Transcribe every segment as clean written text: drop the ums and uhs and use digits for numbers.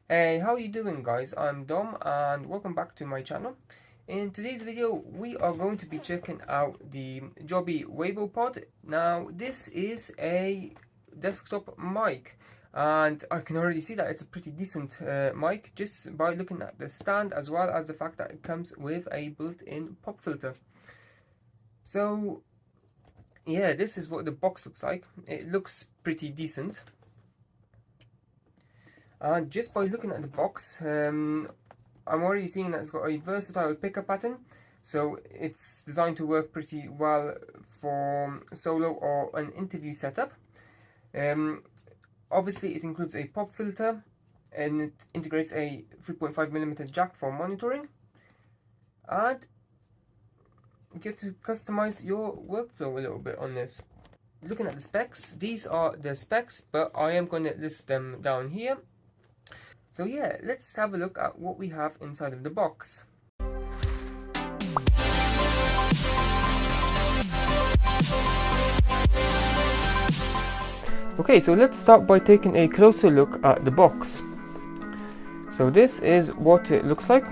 Hey, how you doing guys? I'm Dom and welcome back to my channel. In today's video we are going to be checking out the Joby WAVO Pod. Now this is a desktop mic and I can already see that it's a pretty decent mic just by looking at the stand, as well as the fact that it comes with a built-in pop filter. So yeah, this is what the box looks like. It looks pretty decent. And just by looking at the box, I'm already seeing that it's got a versatile picker pattern, so it's designed to work pretty well for solo or an interview setup. Obviously it includes a pop filter and it integrates a 3.5mm jack for monitoring, and you get to customize your workflow a little bit on this. Looking at the specs, these are the specs, but I am going to list them down here. So yeah, let's have a look at what we have inside of the box. Okay, so let's start by taking a closer look at the box. So this is what it looks like.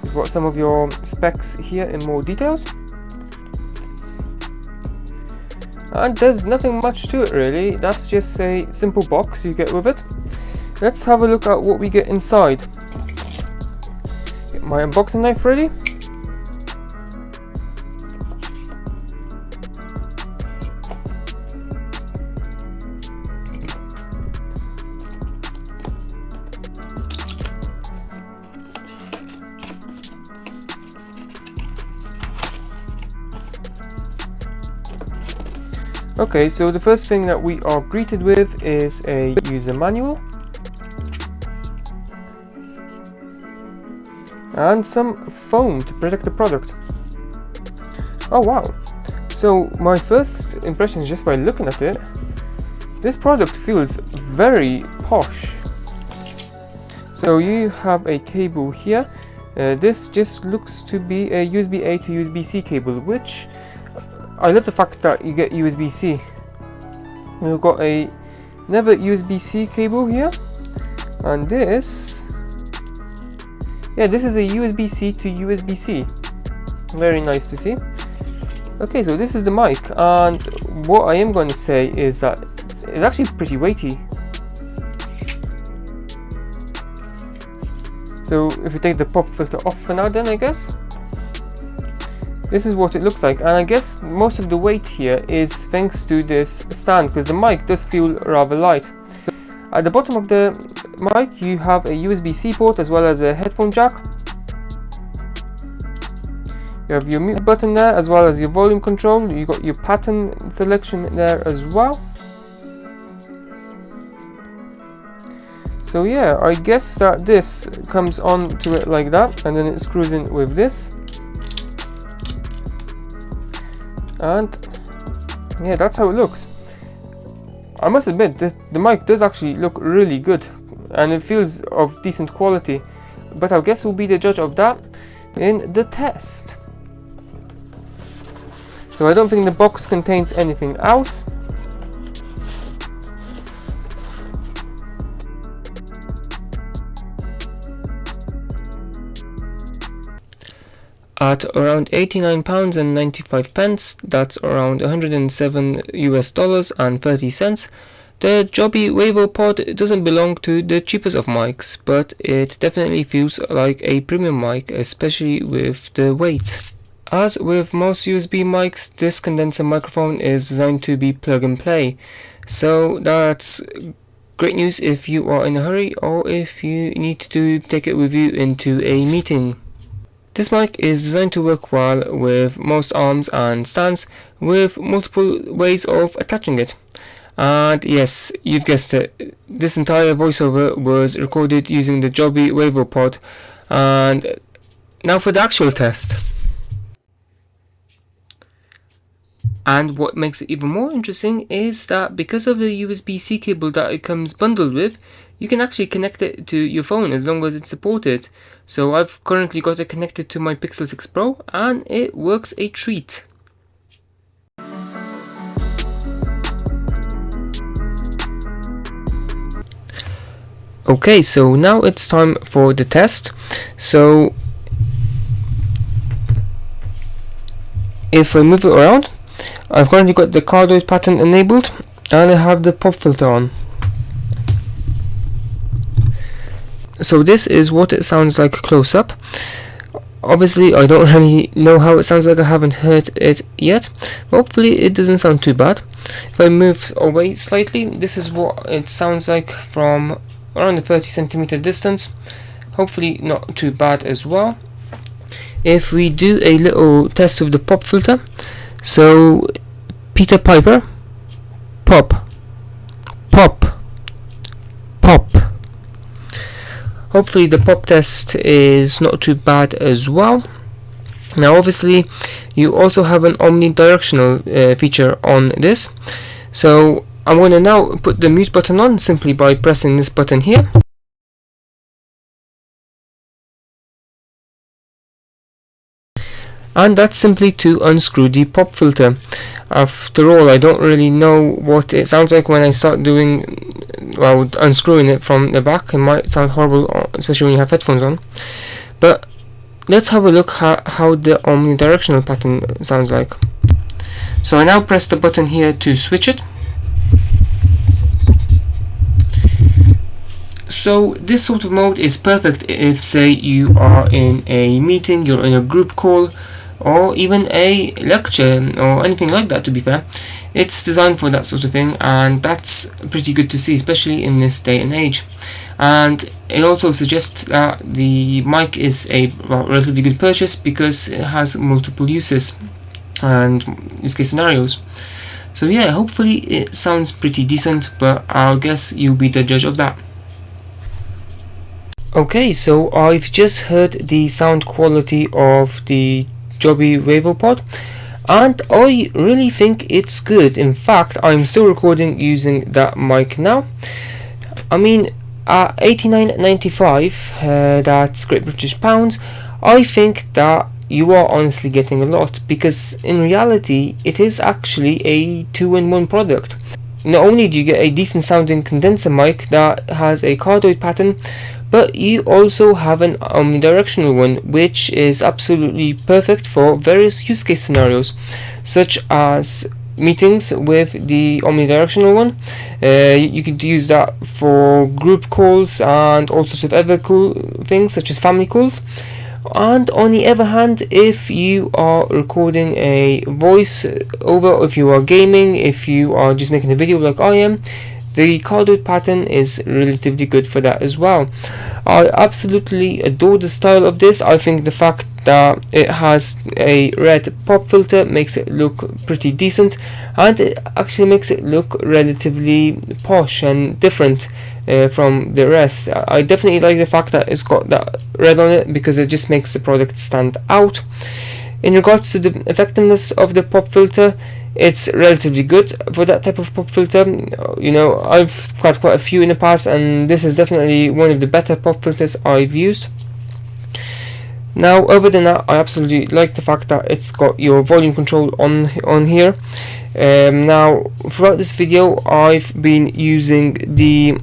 You've got some of your specs here in more details. And there's nothing much to it really, that's just a simple box you get with it. Let's have a look at what we get inside. Get my unboxing knife ready. Okay, so the first thing that we are greeted with is a user manual and some foam to protect the product. Oh wow, so my first impression just by looking at it, this product feels very posh. So you have a cable here. This just looks to be a USB-A to USB-C cable, which I love the fact that you get USB-C. We've got another USB-C cable here, and this is a USB-C to USB-C. Very nice to see. Okay, so this is the mic, and what I am going to say is that it's actually pretty weighty. So if you take the pop filter off for now, then I guess this is what it looks like, and I guess most of the weight here is thanks to this stand, because the mic does feel rather light. At the bottom of the mic you have a USB-C port as well as a headphone jack. You have your mute button there as well as your volume control. You got your pattern selection there as well. So yeah, I guess that this comes on to it like that, and then it screws in with this. And yeah, that's how it looks. I must admit, the mic does actually look really good and it feels of decent quality, but I guess we'll be the judge of that in the test. So I don't think the box contains anything else. At around £89.95, that's around $107 the Joby WAVO Pod doesn't belong to the cheapest of mics, but it definitely feels like a premium mic, especially with the weight. As with most USB mics, this condenser microphone is designed to be plug and play, so that's great news if you are in a hurry or if you need to take it with you into a meeting. This mic is designed to work well with most arms and stands, with multiple ways of attaching it. And yes, you've guessed it, this entire voiceover was recorded using the Joby WAVO Pod. And now for the actual test. And what makes it even more interesting is that because of the USB-C cable that it comes bundled with, you can actually connect it to your phone as long as it's supported. So I've currently got it connected to my Pixel 6 Pro and it works a treat. Okay, so now it's time for the test. So if I move it around, I've currently got the cardioid pattern enabled and I have the pop filter on. So this is what it sounds like close up. Obviously I don't really know how it sounds like, I haven't heard it yet. Hopefully it doesn't sound too bad. If I move away slightly, this is what it sounds like from around the 30cm distance. Hopefully not too bad as well. If we do a little test with the pop filter, so Peter Piper, pop, pop, pop. Hopefully the pop test is not too bad as well. Now obviously you also have an omnidirectional feature on this, so I'm going to now put the mute button on simply by pressing this button here. And that's simply to unscrew the pop filter. After all, I don't really know what it sounds like when I start doing, well, unscrewing it from the back. It might sound horrible, especially when you have headphones on. But let's have a look how the omnidirectional pattern sounds like. So I now press the button here to switch it. So this sort of mode is perfect if, say, you are in a meeting, you're in a group call, or even a lecture or anything like that. To be fair, it's designed for that sort of thing, and that's pretty good to see, especially in this day and age. And it also suggests that the mic is a relatively good purchase because it has multiple uses and use case scenarios. So yeah, hopefully it sounds pretty decent, but I'll guess you'll be the judge of that. Okay, so I've just heard the sound quality of the Joby WAVO Pod, and I really think it's good. In fact, I'm still recording using that mic now. I mean, at $89.95, that's Great British pounds, I think that you are honestly getting a lot, because in reality it is actually a 2-in-1 product. Not only do you get a decent sounding condenser mic that has a cardioid pattern, but you also have an omnidirectional one, which is absolutely perfect for various use case scenarios, such as meetings with the omnidirectional one. You could use that for group calls and all sorts of other cool things, such as family calls. And on the other hand, if you are recording a voice over, if you are gaming, if you are just making a video like I am, the cardioid pattern is relatively good for that as well. I absolutely adore the style of this. I think the fact that it has a red pop filter makes it look pretty decent, and it actually makes it look relatively posh and different from the rest. I definitely like the fact that it's got that red on it, because it just makes the product stand out. In regards to the effectiveness of the pop filter, it's relatively good for that type of pop filter. You know, I've got quite a few in the past, and this is definitely one of the better pop filters I've used. Now, other than that, I absolutely like the fact that it's got your volume control on here. Now, throughout this video, I've been using the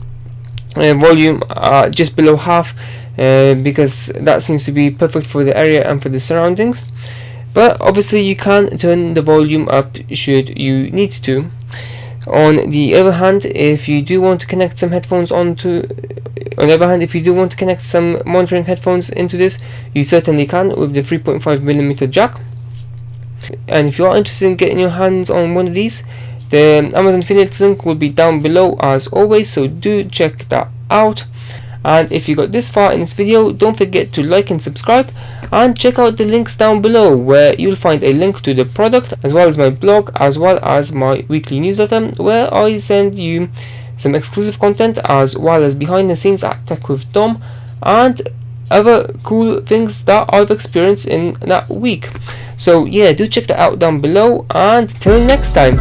volume just below half, because that seems to be perfect for the area and for the surroundings. But obviously you can turn the volume up should you need to. On the other hand, if you do want to connect some headphones if you do want to connect some monitoring headphones into this, you certainly can with the 3.5mm jack. And if you are interested in getting your hands on one of these, the Amazon affiliate link will be down below as always, so do check that out. And if you got this far in this video, don't forget to like and subscribe, and check out the links down below, where you'll find a link to the product, as well as my blog, as well as my weekly newsletter, where I send you some exclusive content, as well as behind the scenes at Tech with Dom, and other cool things that I've experienced in that week. So yeah, do check that out down below, and till next time.